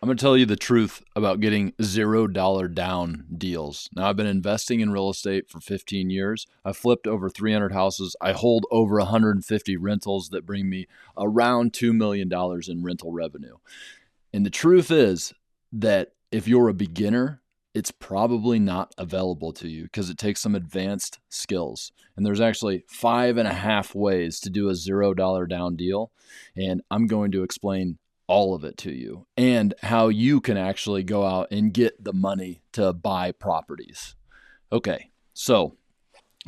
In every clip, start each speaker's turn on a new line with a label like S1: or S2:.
S1: I'm going to tell you the truth about getting $0 down deals. Now, I've been investing in real estate for 15 years. I've flipped over 300 houses. I hold over 150 rentals that bring me around $2 million in rental revenue. And the truth is that if you're a beginner, it's probably not available to you because it takes some advanced skills. And there's actually 5.5 ways to do a $0 down deal. And I'm going to explain all of it to you and how you can actually go out and get the money to buy properties. Okay, so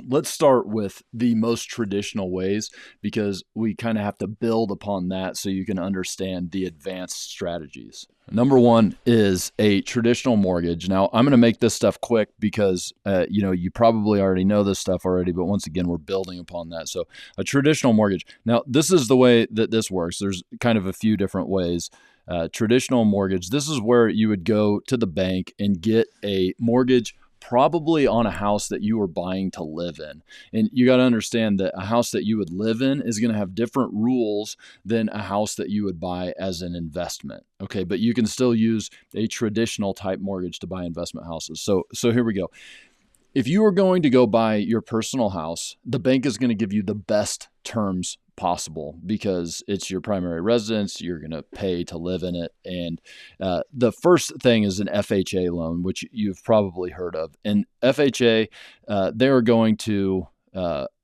S1: let's start with the most traditional ways because we kind of have to build upon that so you can understand the advanced strategies. Number one is a traditional mortgage. Now, I'm going to make this stuff quick because, you probably already know this stuff already, but once again, we're building upon that. So a traditional mortgage. Now, this is the way that this works. There's kind of a few different ways. Traditional mortgage, this is where you would go to the bank and get a mortgage probably on a house that you are buying to live in. And you got to understand that a house that you would live in is going to have different rules than a house that you would buy as an investment. Okay, but you can still use a traditional type mortgage to buy investment houses. So here we go. If you are going to go buy your personal house, the bank is going to give you the best terms possible because it's your primary residence. You're going to pay to live in it. And the first thing is an FHA loan, which you've probably heard of. And FHA, they're going to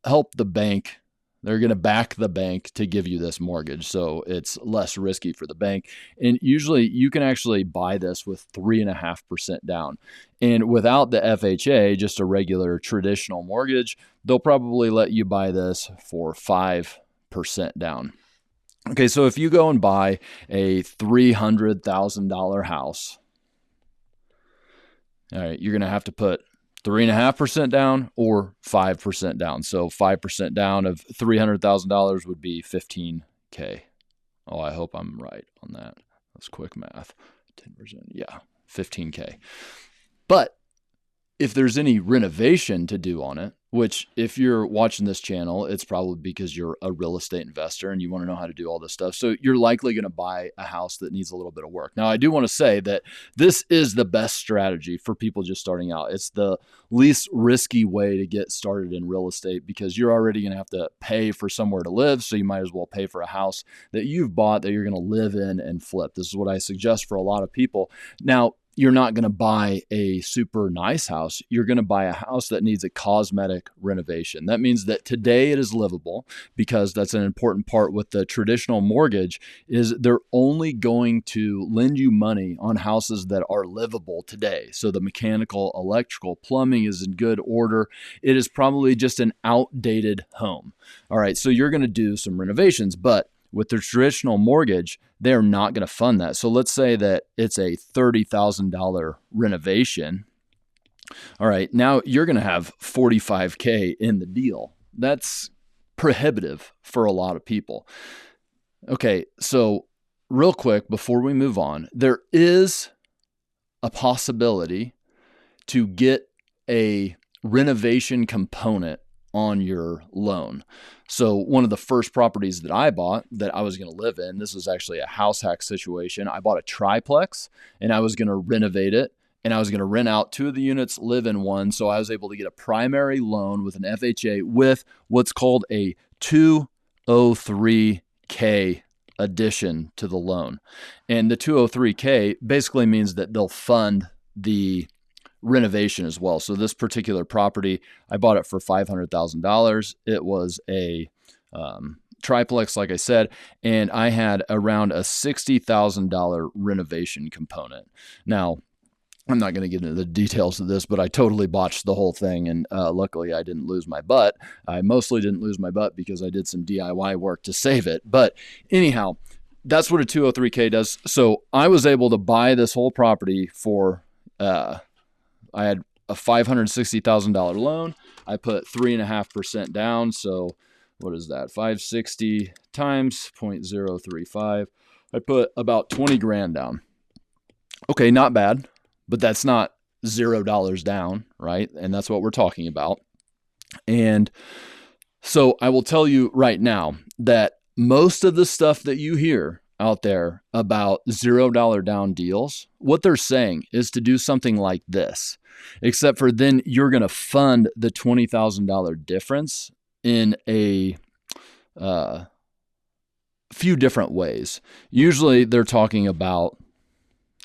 S1: help the bank. They're going to back the bank to give you this mortgage. So it's less risky for the bank. And usually you can actually buy this with 3.5% down. And without the FHA, just a regular traditional mortgage, they'll probably let you buy this for 5% down. Okay, so if you go and buy a $300,000 house, all right, you're going to have to put 3.5% down or 5% down. So 5% down of $300,000 would be $15K. Oh, I hope I'm right on that. That's quick math. 10%. Yeah, $15K. But if there's any renovation to do on it, which if you're watching this channel, it's probably because you're a real estate investor and you want to know how to do all this stuff. So you're likely going to buy a house that needs a little bit of work. Now, I do want to say that this is the best strategy for people just starting out. It's the least risky way to get started in real estate because you're already going to have to pay for somewhere to live. So you might as well pay for a house that you've bought that you're going to live in and flip. This is what I suggest for a lot of people. Now, you're not going to buy a super nice house. You're going to buy a house that needs a cosmetic renovation. That means that today it is livable because that's an important part with the traditional mortgage is they're only going to lend you money on houses that are livable today. So the mechanical, electrical, plumbing is in good order. It is probably just an outdated home. All right. So you're going to do some renovations, but with the traditional mortgage, they're not going to fund that. So let's say that it's a $30,000 renovation. All right, now you're going to have $45K in the deal. That's prohibitive for a lot of people. Okay, so real quick before we move on, there is a possibility to get a renovation component on your loan. So one of the first properties that I bought that I was going to live in, this was actually a house hack situation. I bought a triplex and I was going to renovate it and I was going to rent out 2 of the units, live in one. So I was able to get a primary loan with an FHA with what's called a 203K addition to the loan. And the 203K basically means that they'll fund the renovation as well. So this particular property, I bought it for $500,000. It was a triplex, like I said, and I had around a $60,000 renovation component. Now, I'm not going to get into the details of this, but I totally botched the whole thing. And luckily, I didn't lose my butt. I mostly didn't lose my butt because I did some DIY work to save it. But anyhow, that's what a 203K does. So I was able to buy this whole property for I had a $560,000 loan. I put 3.5% down. So what is that? 560 times 0.035. I put about 20 grand down. Okay, not bad, but that's not $0 down, right? And that's what we're talking about. And so I will tell you right now that most of the stuff that you hear out there about $0 down deals, what they're saying is to do something like this, except for then you're going to fund the $20,000 difference in a few different ways. Usually they're talking about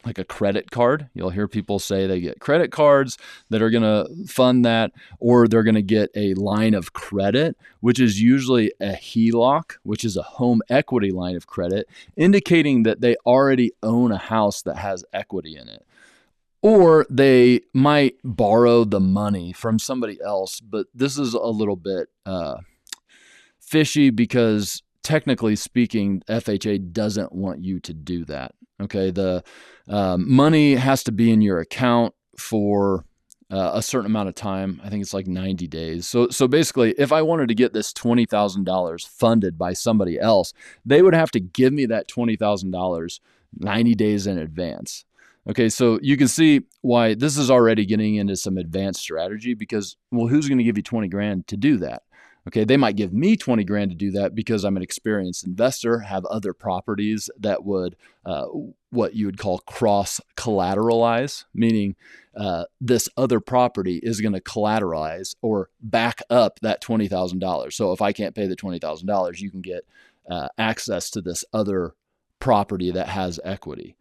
S1: like a credit card. You'll hear people say they get credit cards that are going to fund that, or they're going to get a line of credit, which is usually a HELOC, which is a home equity line of credit, indicating that they already own a house that has equity in it. Or they might borrow the money from somebody else, but this is a little bit fishy because technically speaking, FHA doesn't want you to do that. Okay, the money has to be in your account for a certain amount of time. I think it's like 90 days. So basically, if I wanted to get this $20,000 funded by somebody else, they would have to give me that $20,000 90 days in advance. Okay, so you can see why this is already getting into some advanced strategy because, well, who's going to give you 20 grand to do that? Okay, they might give me 20 grand to do that because I'm an experienced investor, have other properties that would, what you would call cross collateralize, meaning this other property is going to collateralize or back up that $20,000. So if I can't pay the $20,000, you can get access to this other property that has equity.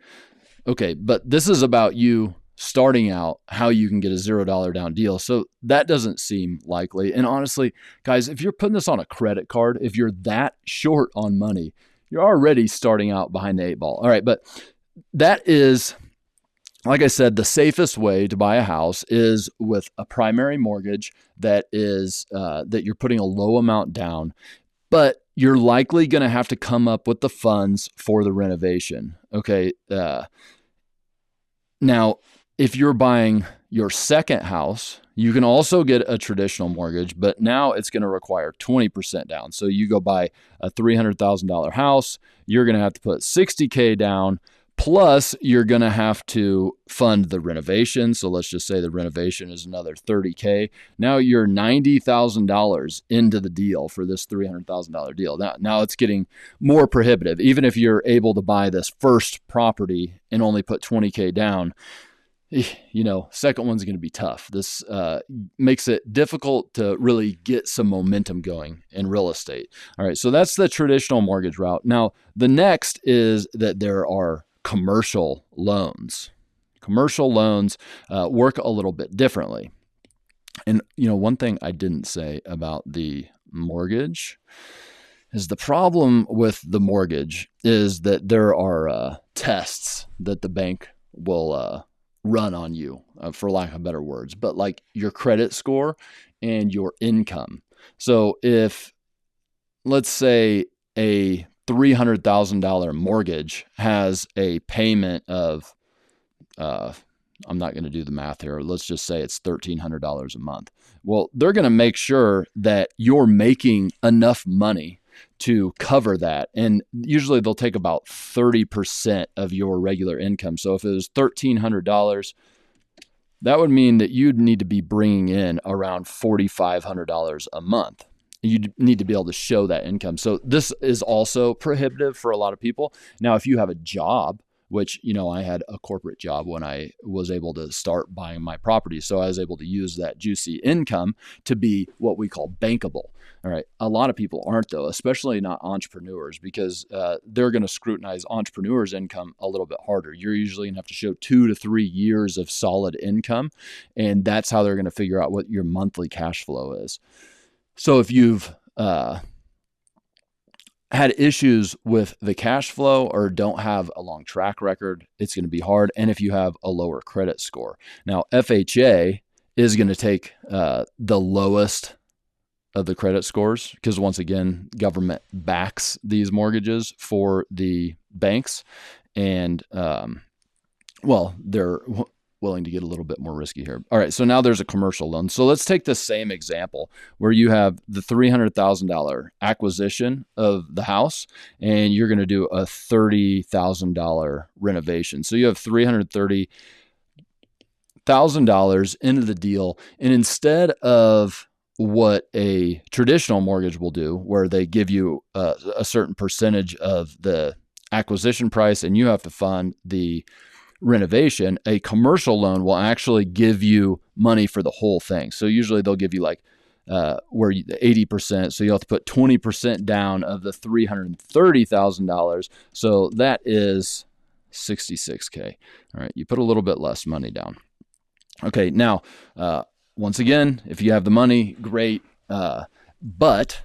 S1: Okay, but this is about you starting out how you can get a $0 down deal. So that doesn't seem likely. And honestly, guys, if you're putting this on a credit card, if you're that short on money, you're already starting out behind the 8 ball. All right, but that is, like I said, the safest way to buy a house is with a primary mortgage that is that you're putting a low amount down, but you're likely going to have to come up with the funds for the renovation. Okay. Now, if you're buying your second house, you can also get a traditional mortgage, but now it's going to require 20% down. So you go buy a $300,000 house, you're going to have to put $60K down, plus you're going to have to fund the renovation. So let's just say the renovation is another $30K. Now you're $90,000 into the deal for this $300,000 deal. Now it's getting more prohibitive. Even if you're able to buy this first property and only put $20K down, you know, second one's going to be tough. This makes it difficult to really get some momentum going in real estate. All right, so that's the traditional mortgage route. Now, the next is that there are commercial loans. Commercial loans work a little bit differently. And, you know, one thing I didn't say about the mortgage is the problem with the mortgage is that there are tests that the bank will run on you, for lack of better words, but like your credit score and your income. So if, let's say, a $300,000 mortgage has a payment of, I'm not going to do the math here. Let's just say it's $1,300 a month. Well, they're going to make sure that you're making enough money to cover that. And usually they'll take about 30% of your regular income. So if it was $1,300, that would mean that you'd need to be bringing in around $4,500 a month. You need to be able to show that income. So this is also prohibitive for a lot of people. Now, if you have a job, which, you know, I had a corporate job when I was able to start buying my property. So I was able to use that juicy income to be what we call bankable. All right. A lot of people aren't, though, especially not entrepreneurs, because they're going to scrutinize entrepreneurs' income a little bit harder. You're usually going to have to show 2 to 3 years of solid income. And that's how they're going to figure out what your monthly cash flow is. So if you've had issues with the cash flow or don't have a long track record, it's going to be hard. And if you have a lower credit score. Now, FHA is going to take the lowest of the credit scores because, once again, government backs these mortgages for the banks. And, well, they're willing to get a little bit more risky here. All right, so now there's a commercial loan. So let's take the same example where you have the $300,000 acquisition of the house and you're going to do a $30,000 renovation. So you have $330,000 into the deal, and instead of what a traditional mortgage will do, where they give you a certain percentage of the acquisition price and you have to fund the renovation. A commercial loan will actually give you money for the whole thing. So usually they'll give you like 80%. So you have to put 20% down of the $330,000. So that is $66K. All right. You put a little bit less money down. Okay. Now, once again, if you have the money, great. But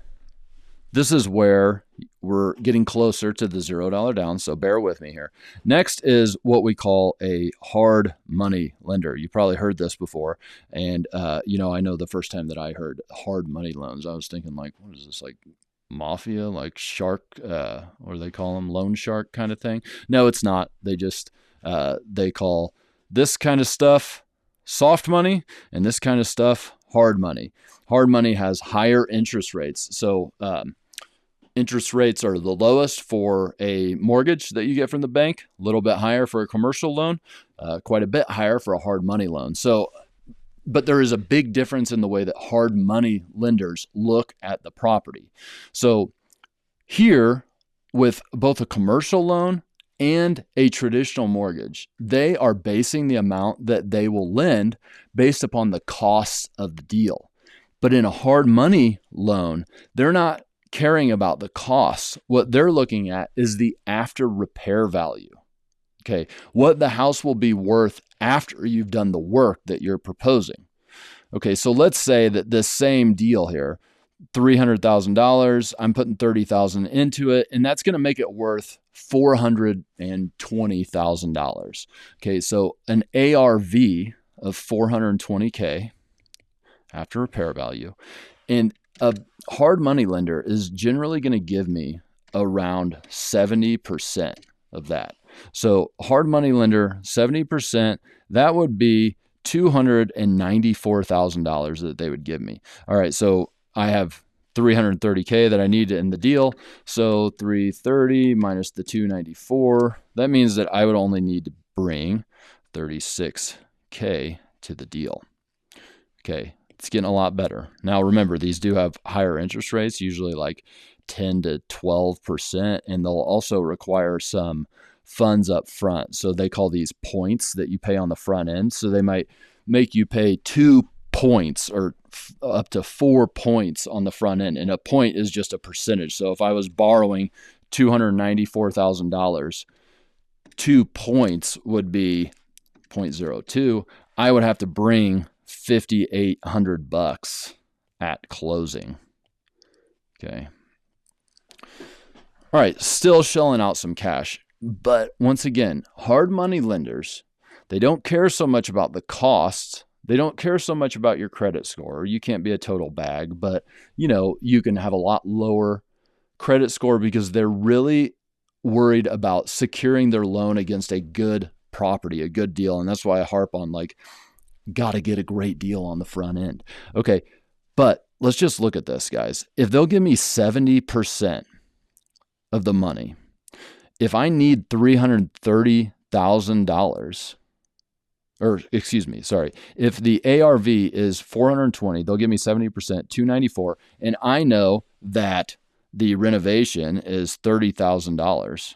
S1: this is where we're getting closer to the $0 down. So bear with me here. Next is what we call a hard money lender. You probably heard this before. And, I know the first time that I heard hard money loans, I was thinking like, what is this, like mafia, like shark, what do they call them? Loan shark kind of thing. No, it's not. They just, they call this kind of stuff soft money and this kind of stuff hard money. Hard money has higher interest rates. So, interest rates are the lowest for a mortgage that you get from the bank, a little bit higher for a commercial loan, quite a bit higher for a hard money loan. So, but there is a big difference in the way that hard money lenders look at the property. So here, with both a commercial loan and a traditional mortgage, they are basing the amount that they will lend based upon the costs of the deal. But in a hard money loan, they're not caring about the costs. What they're looking at is the after repair value. Okay, what the house will be worth after you've done the work that you're proposing. Okay, so let's say that this same deal here, $300,000, I'm putting $30,000 into it, and that's going to make it worth $420,000. Okay, so an ARV of $420K after repair value, and a hard money lender is generally going to give me around 70% of that. So hard money lender, 70%, that would be $294,000 that they would give me. All right, so I have $330K that I need in the deal. So 330 minus the 294, that means that I would only need to bring $36K to the deal. Okay, it's getting a lot better. Now remember, these do have higher interest rates, usually like 10 to 12%, and they'll also require some funds up front. So they call these points that you pay on the front end. So they might make you pay 2 points or up to 4 points on the front end. And a point is just a percentage. So if I was borrowing $294,000, 2 points would be 0.02. I would have to bring $5,800 at closing. Okay. All right. Still shelling out some cash. But once again, hard money lenders, they don't care so much about the costs. They don't care so much about your credit score. You can't be a total bag, but you can have a lot lower credit score because they're really worried about securing their loan against a good property, a good deal. And that's why I harp on got to get a great deal on the front end. Okay. But let's just look at this, guys. If they'll give me 70% of the money, if I need $330,000, if the ARV is 420, they'll give me 70%, 294, and I know that the renovation is $30,000.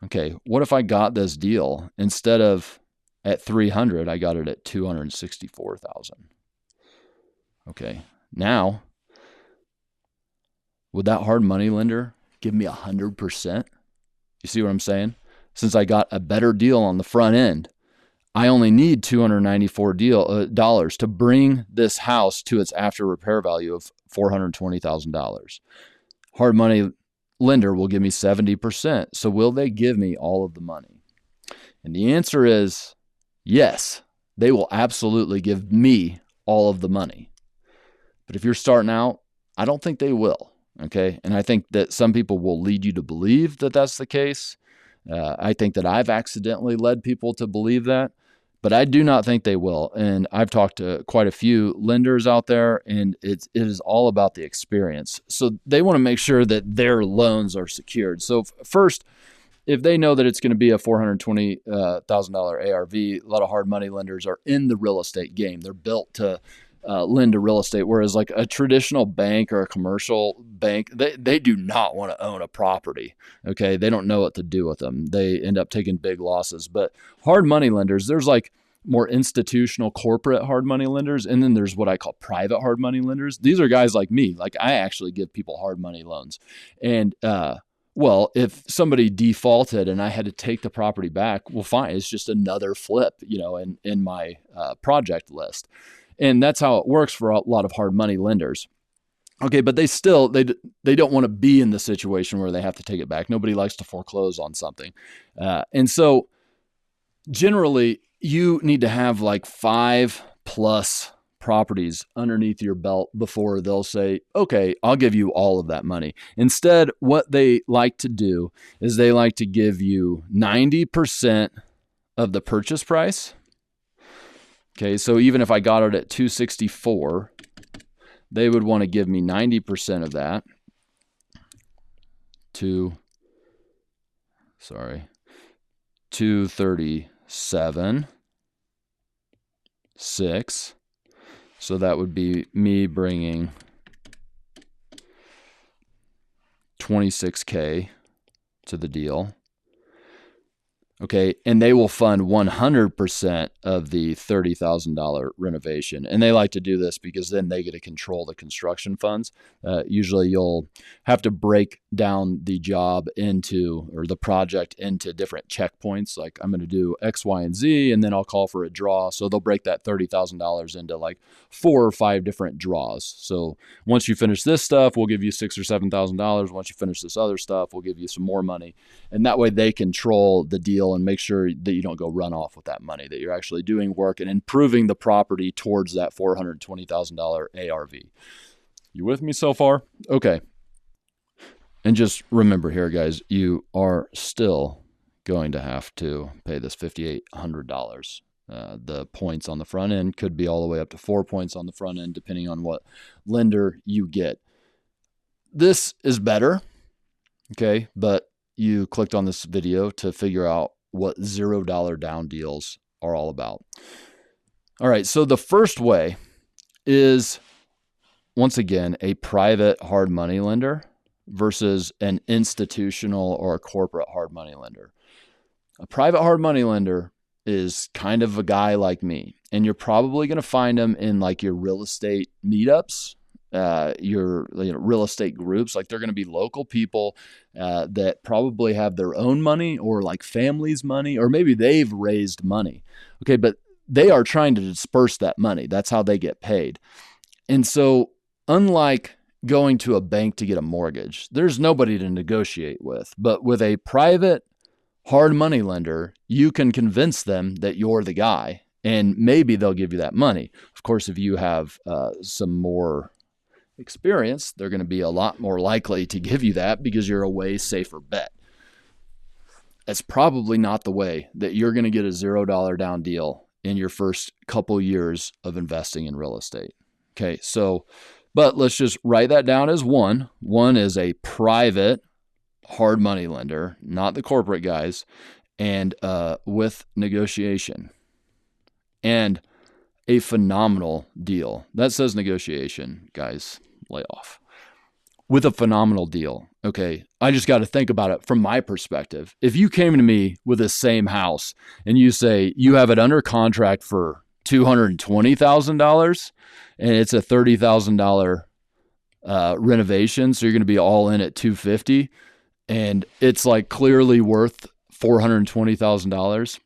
S1: Okay, what if I got this deal instead of at 300, I got it at 264,000. Okay, now would that hard money lender give me 100%? You see what I'm saying? Since I got a better deal on the front end, I only need $294 to bring this house to its after repair value of $420,000. Hard money lender will give me 70%. So will they give me all of the money? And the answer is yes, they will absolutely give me all of the money. But if you're starting out, I don't think they will. Okay. And I think that some people will lead you to believe that that's the case. I think that I've accidentally led people to believe that, but I do not think they will. And I've talked to quite a few lenders out there, and it is all about the experience. So they want to make sure that their loans are secured. So first, if they know that it's going to be a $420,000 ARV, a lot of hard money lenders are in the real estate game. They're built to lend to real estate. Whereas like a traditional bank or a commercial bank, they do not want to own a property. Okay. They don't know what to do with them. They end up taking big losses. But hard money lenders, there's like more institutional corporate hard money lenders. And then there's what I call private hard money lenders. These are guys like me. Like I actually give people hard money loans. And, well, if somebody defaulted and I had to take the property back, well, fine. It's just another flip, in my project list. And that's how it works for a lot of hard money lenders. Okay, but they don't want to be in the situation where they have to take it back. Nobody likes to foreclose on something. And so generally you need to have like 5+ properties underneath your belt before they'll say, okay, I'll give you all of that money. Instead, what they like to do is they like to give you 90% of the purchase price. Okay, so even if I got it at 264, they would want to give me 90% of that. 237.6. So that would be me bringing $26K to the deal. Okay, and they will fund 100% of the $30,000 renovation. And they like to do this because then they get to control the construction funds. Usually you'll have to break down the job or the project into different checkpoints. Like I'm going to do X, Y, and Z, and then I'll call for a draw. So they'll break that $30,000 into like 4 or 5 different draws. So once you finish this stuff, we'll give you $6,000 or $7,000. Once you finish this other stuff, we'll give you some more money. And that way they control the deal and make sure that you don't go run off with that money, that you're actually doing work and improving the property towards that $420,000 ARV. You with me so far? Okay. And just remember here, guys, you are still going to have to pay this $5,800. The points on the front end could be all the way up to 4 points on the front end, depending on what lender you get. This is better. Okay. But you clicked on this video to figure out what $0 down deals are all about. All right. So the first way is, once again, a private hard money lender versus an institutional or a corporate hard money lender. A private hard money lender is kind of a guy like me, and you're probably going to find them in like your real estate meetups, your real estate groups. Like they're going to be local people that probably have their own money or like family's money, or maybe they've raised money. Okay, but they are trying to disperse that money. That's how they get paid. And so unlike going to a bank to get a mortgage, there's nobody to negotiate with. But with a private hard money lender, you can convince them that you're the guy, and maybe they'll give you that money. Of course, if you have some more experience, they're going to be a lot more likely to give you that because you're a way safer bet. That's probably not the way that you're going to get a $0 down deal in your first couple years of investing in real estate. Okay, so, but let's just write that down as one. One is a private hard money lender, not the corporate guys, and with negotiation. And a phenomenal deal. That says negotiation, guys, lay off. With a phenomenal deal. Okay, I just got to think about it from my perspective. If you came to me with the same house and you say you have it under contract for $220,000 and it's a $30,000 renovation, so you're going to be all in at $250,000, and it's like clearly worth $420,000.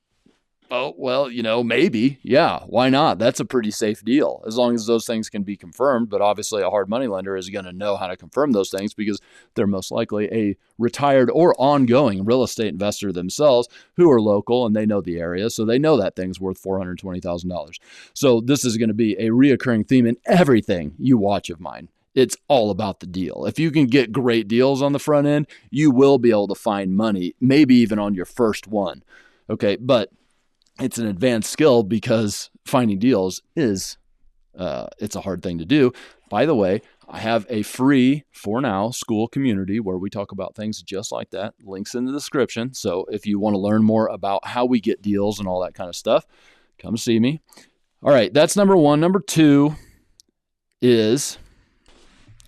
S1: Oh, well, maybe. Yeah, why not? That's a pretty safe deal as long as those things can be confirmed. But obviously a hard money lender is going to know how to confirm those things because they're most likely a retired or ongoing real estate investor themselves who are local and they know the area. So they know that thing's worth $420,000. So this is going to be a reoccurring theme in everything you watch of mine. It's all about the deal. If you can get great deals on the front end, you will be able to find money, maybe even on your first one. Okay, but it's an advanced skill because finding deals is, it's a hard thing to do. By the way, I have a free, for now, school community where we talk about things just like that. Links in the description. So if you want to learn more about how we get deals and all that kind of stuff, come see me. All right, that's number one. Number two, is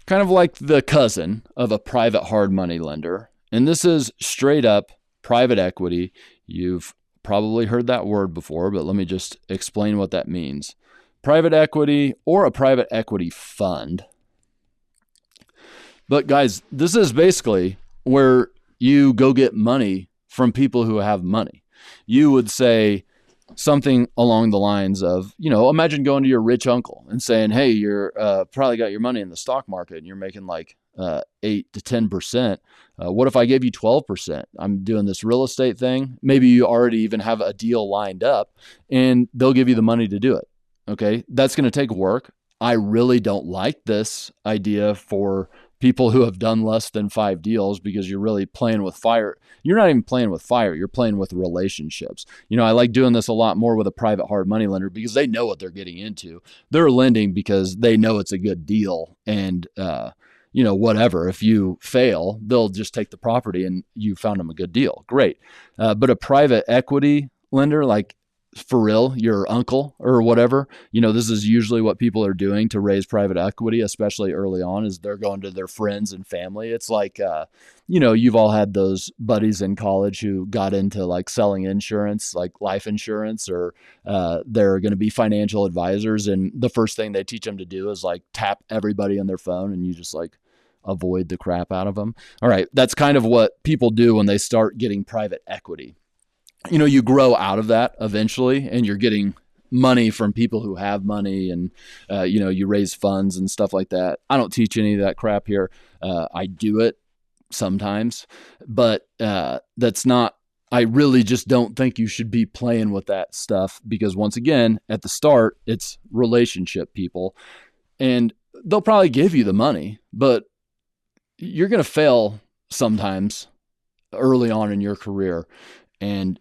S1: kind of like the cousin of a private hard money lender. And this is straight up private equity. You've probably heard that word before, but let me just explain what that means. Private equity or a private equity fund. But guys, this is basically where you go get money from people who have money. You would say something along the lines of, imagine going to your rich uncle and saying, hey, you're probably got your money in the stock market and you're making like 8 to 10%. What if I gave you 12%? I'm doing this real estate thing. Maybe you already even have a deal lined up and they'll give you the money to do it. Okay. That's going to take work. I really don't like this idea for people who have done less than 5 deals because you're really playing with fire. You're not even playing with fire. You're playing with relationships. I like doing this a lot more with a private hard money lender because they know what they're getting into. They're lending because they know it's a good deal. And, whatever, if you fail, they'll just take the property and you found them a good deal. Great. But a private equity lender, like for real, your uncle or whatever, this is usually what people are doing to raise private equity, especially early on, is they're going to their friends and family. It's like, you've all had those buddies in college who got into like selling insurance, like life insurance, or they're going to be financial advisors. And the first thing they teach them to do is like tap everybody on their phone and you just like avoid the crap out of them. All right. That's kind of what people do when they start getting private equity. You grow out of that eventually and you're getting money from people who have money and, you raise funds and stuff like that. I don't teach any of that crap here. I do it sometimes, but that's not, I really just don't think you should be playing with that stuff because once again, at the start, it's relationship people and they'll probably give you the money, but you're going to fail sometimes early on in your career. And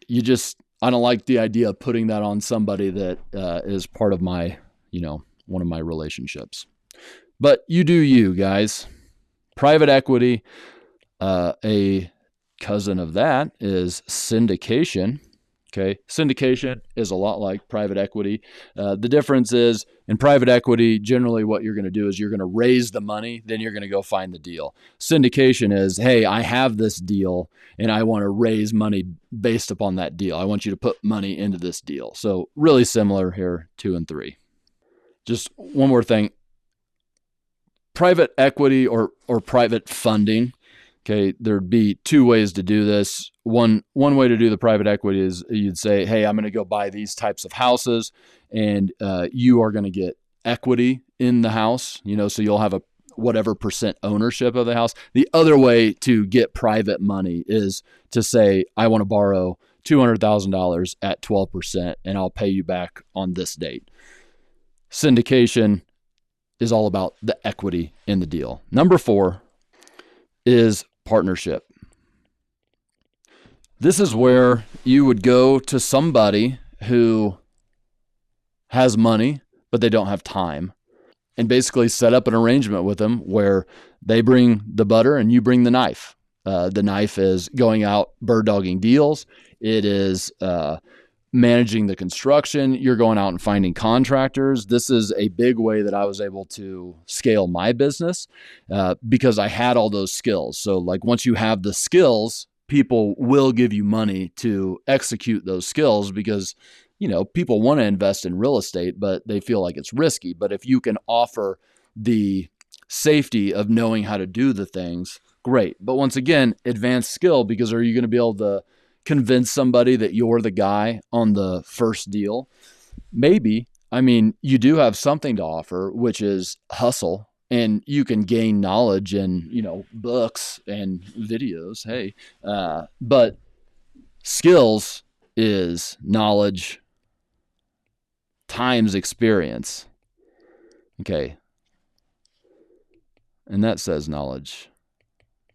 S1: I don't like the idea of putting that on somebody that is part of my, one of my relationships. But you do you, guys. Private equity, a cousin of that is syndication. Okay. Syndication is a lot like private equity. The difference is in private equity, generally what you're going to do is you're going to raise the money, then you're going to go find the deal. Syndication is, hey, I have this deal and I want to raise money based upon that deal. I want you to put money into this deal. So really similar here, 2 and 3. Just one more thing. Private equity or private funding. Okay, there'd be 2 ways to do this. One way to do the private equity is you'd say, hey, I'm going to go buy these types of houses and you are going to get equity in the house, so you'll have a whatever percent ownership of the house. The other way to get private money is to say, I want to borrow $200,000 at 12% and I'll pay you back on this date. Syndication is all about the equity in the deal. Number 4 is partnership. This is where you would go to somebody who has money, but they don't have time, and basically set up an arrangement with them where they bring the butter and you bring the knife. The knife is going out bird dogging deals. It is managing the construction. You're going out and finding contractors. This is a big way that I was able to scale my business because I had all those skills. So like once you have the skills, people will give you money to execute those skills because, people want to invest in real estate, but they feel like it's risky. But if you can offer the safety of knowing how to do the things, great. But once again, advanced skill, because are you going to be able to convince somebody that you're the guy on the first deal? Maybe. I mean, you do have something to offer, which is hustle, and you can gain knowledge in, books and videos. Hey, but skills is knowledge times experience. Okay. And that says knowledge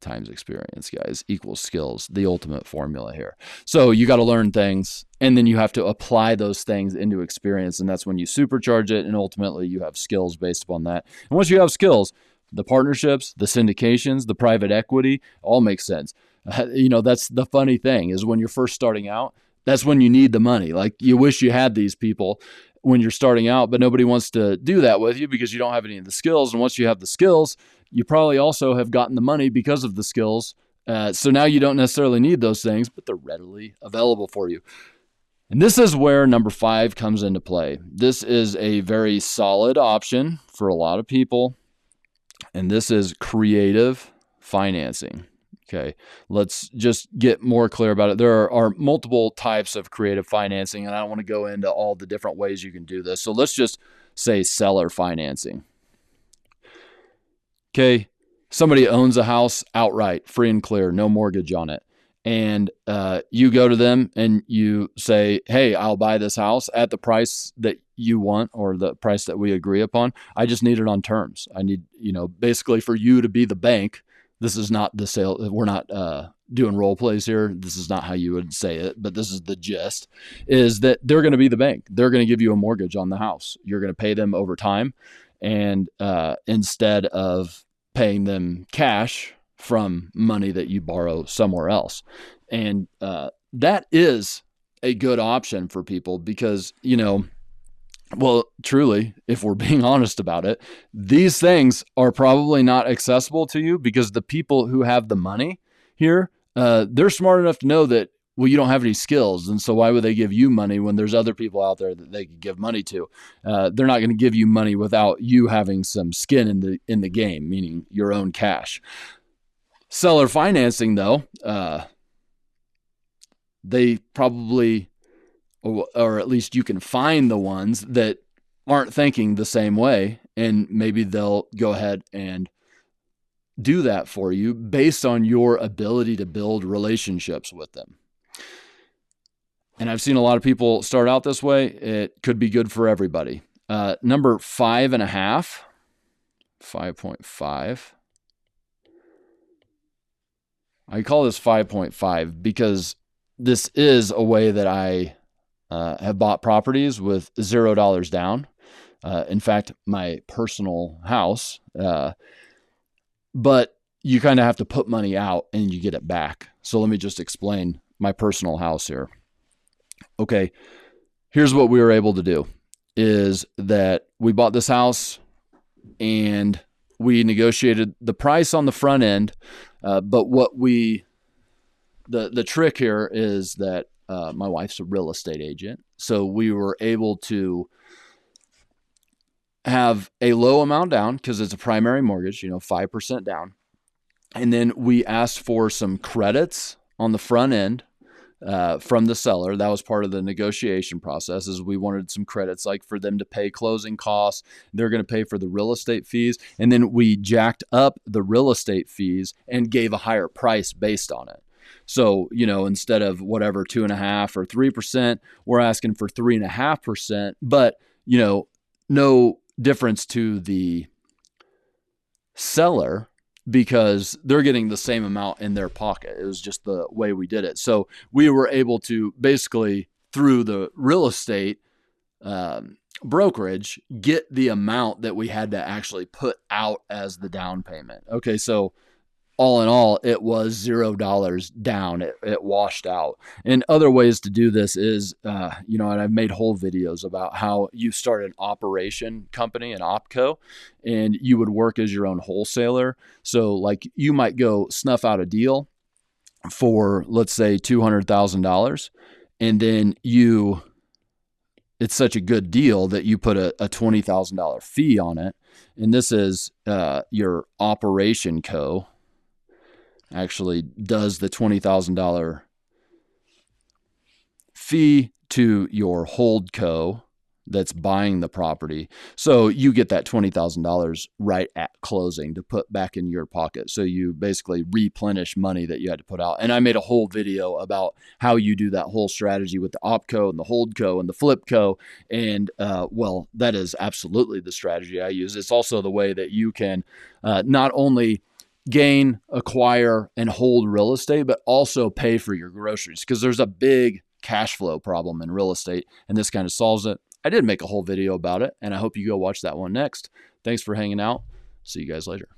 S1: times experience, guys, equals skills, the ultimate formula here. So you got to learn things and then you have to apply those things into experience. And that's when you supercharge it. And ultimately you have skills based upon that. And once you have skills, the partnerships, the syndications, the private equity, all make sense. That's the funny thing is when you're first starting out, that's when you need the money. Like you wish you had these people when you're starting out, but nobody wants to do that with you because you don't have any of the skills. And once you have the skills, you probably also have gotten the money because of the skills. So now you don't necessarily need those things, but they're readily available for you. And this is where number 5 comes into play. This is a very solid option for a lot of people, and this is creative financing. Okay, let's just get more clear about it. There are multiple types of creative financing, and I don't want to go into all the different ways you can do this. So let's just say seller financing. Okay, somebody owns a house outright, free and clear, no mortgage on it. And you go to them and you say, hey, I'll buy this house at the price that you want or the price that we agree upon. I just need it on terms. I need, basically for you to be the bank. This is not the sale. We're not doing role plays here. This is not how you would say it, but this is the gist, is that they're going to be the bank. They're going to give you a mortgage on the house. You're going to pay them over time. And instead of paying them cash from money that you borrow somewhere else. And that is a good option for people because, well, truly, if we're being honest about it, these things are probably not accessible to you because the people who have the money here, they're smart enough to know that, well, you don't have any skills. And so why would they give you money when there's other people out there that they could give money to? They're not going to give you money without you having some skin in the game, meaning your own cash. Seller financing, though, they probably, or at least you can find the ones that aren't thinking the same way, and maybe they'll go ahead and do that for you based on your ability to build relationships with them. And I've seen a lot of people start out this way. It could be good for everybody. Number 5.5, 5.5. I call this 5.5 because this is a way that I have bought properties with $0 down. In fact, my personal house. But you kind of have to put money out and you get it back. So let me just explain my personal house here. Okay, here's what we were able to do is that we bought this house and we negotiated the price on the front end. But the trick here is that my wife's a real estate agent. So we were able to have a low amount down because it's a primary mortgage, 5% down. And then we asked for some credits on the front end from the seller. That was part of the negotiation process, is we wanted some credits, like for them to pay closing costs. They're going to pay for the real estate fees. And then we jacked up the real estate fees and gave a higher price based on it. So, instead of whatever 2.5% or 3%, we're asking for 3.5%, but, no difference to the seller because they're getting the same amount in their pocket. It was just the way we did it. So we were able to basically, through the real estate brokerage, get the amount that we had to actually put out as the down payment. Okay, so all in all, it was $0 down. It washed out. And other ways to do this is, and I've made whole videos about how you start an operation company, an OpCo, and you would work as your own wholesaler. So like you might go snuff out a deal for, let's say, $200,000. And then it's such a good deal that you put a $20,000 fee on it. And this is your operation co. Actually does the $20,000 fee to your hold co that's buying the property. So you get that $20,000 right at closing to put back in your pocket. So you basically replenish money that you had to put out. And I made a whole video about how you do that whole strategy with the OpCo and the HoldCo and the FlipCo. And that is absolutely the strategy I use. It's also the way that you can not only gain, acquire, and hold real estate, but also pay for your groceries, because there's a big cash flow problem in real estate, and this kind of solves it. I did make a whole video about it, and I hope you go watch that one next. Thanks for hanging out. See you guys later.